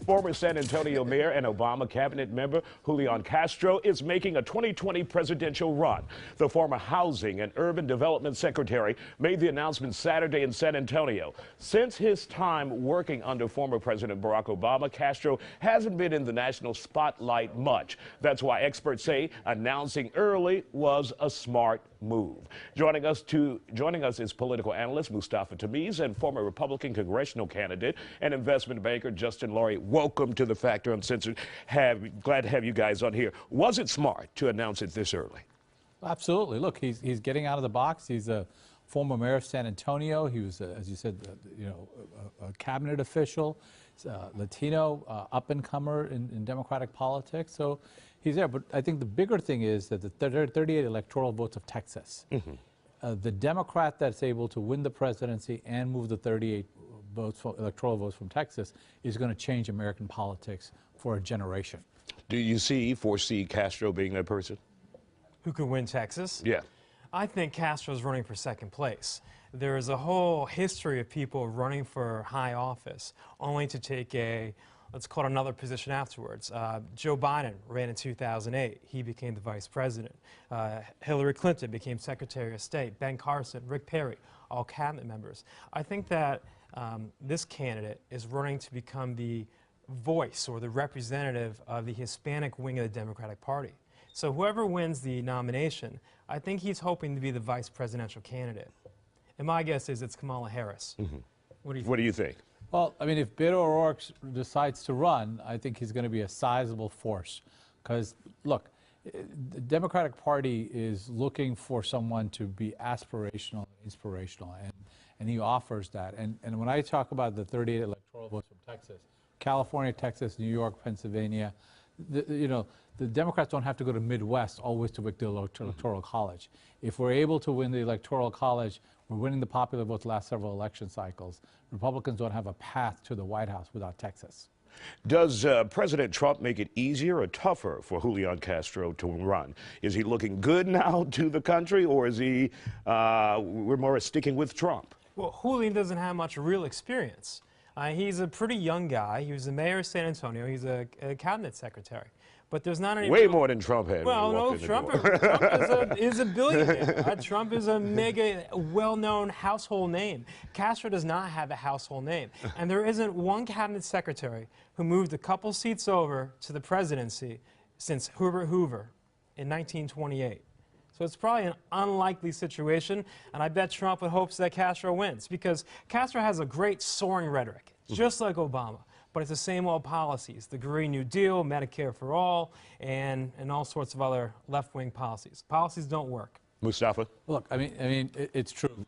Former San Antonio mayor and Obama cabinet member Julian Castro is making a 2020 presidential run. The former Housing and Urban Development Secretary made the announcement Saturday in San Antonio. Since his time working under former President Barack Obama, Castro hasn't been in the national spotlight much. That's why experts say announcing early was a smart move. Joining us is political analyst Mustafa Tamiz and former Republican congressional candidate and investment banker Justin Lurie. Welcome to The Factor Uncensored. Glad to have you guys on here. Was it smart to announce it this early? Absolutely. Look, he's getting out of the box. He's a former mayor of San Antonio. He was, as you said, a cabinet official, Latino, up-and-comer in Democratic politics. So he's there. But I think the bigger thing is that the 38 electoral votes of Texas, the Democrat that's able to win the presidency and move the 38 electoral votes from Texas is going to change American politics for a generation. Do you foresee Castro being that person? Who could win Texas? Yeah. I think Castro's running for second place. There is a whole history of people running for high office only to take let's call it another position afterwards. Joe Biden ran in 2008. He became the vice president. Hillary Clinton became Secretary of State. Ben Carson, Rick Perry, all cabinet members. I think that this candidate is running to become the voice or the representative of the Hispanic wing of the Democratic Party. So whoever wins the nomination, I think he's hoping to be the vice presidential candidate. And my guess is it's Kamala Harris. What do you think? Well, I mean, if Beto O'Rourke decides to run, I think he's going to be a sizable force. Because, look, the Democratic Party is looking for someone to be aspirational, inspirational, and he offers that. And when I talk about the 38 electoral votes from Texas, California, Texas, New York, Pennsylvania, the Democrats don't have to go to Midwest always to win the Electoral College. If we're able to win the Electoral College, we're winning the popular vote the last several election cycles. Republicans don't have a path to the White House without Texas. Does President Trump make it easier or tougher for Julian Castro to run? Is he looking good now to the country, or is he, we're more sticking with Trump? Well, Julian doesn't have much real experience. He's a pretty young guy. He was the mayor of San Antonio. He's a cabinet secretary. But there's not any... Way more than Trump had. Well, no, Trump is a billionaire. Trump is a mega well-known household name. Castro does not have a household name. And there isn't one cabinet secretary who moved a couple seats over to the presidency since Herbert Hoover in 1928. So it's probably an unlikely situation, and I bet Trump would hope that Castro wins, because Castro has a great soaring rhetoric, just like Obama, but it's the same old policies, the Green New Deal, Medicare for all, and all sorts of other left-wing policies. Policies don't work. Mustafa? Look, I mean, it's true.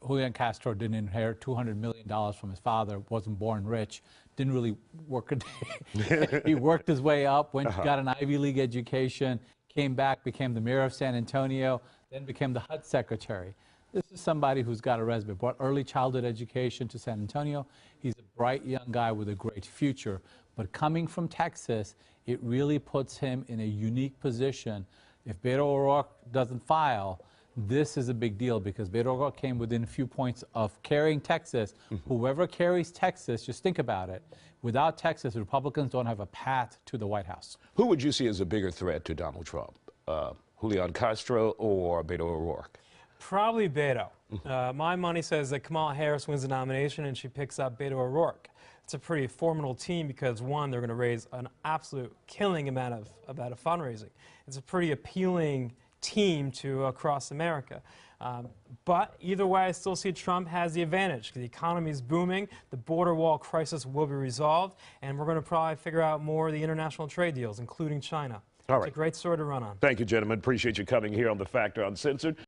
Julian Castro didn't inherit $200 million from his father, wasn't born rich, didn't really work a day. He worked his way up, got an Ivy League education, came back, became the mayor of San Antonio, then became the HUD secretary. This is somebody who's got a resume, brought early childhood education to San Antonio. He's a bright young guy with a great future. But coming from Texas, it really puts him in a unique position. If Beto O'Rourke doesn't file, this is a big deal, because Beto O'Rourke came within a few points of carrying Texas. Whoever carries Texas, just think about it. Without Texas, the Republicans don't have a path to the White House. Who would you see as a bigger threat to Donald Trump? Julian Castro or Beto O'Rourke? Probably Beto. My money says that Kamala Harris wins the nomination and she picks up Beto O'Rourke. It's a pretty formidable team because, one, they're going to raise an absolute killing amount of fundraising. It's a pretty appealing team to across America. But either way, I still see Trump has the advantage. The economy is booming, the border wall crisis will be resolved, and we're going to probably figure out more of the international trade deals, including China. All right. It's a great story to run on. Thank you, gentlemen. Appreciate you coming here on The Factor Uncensored.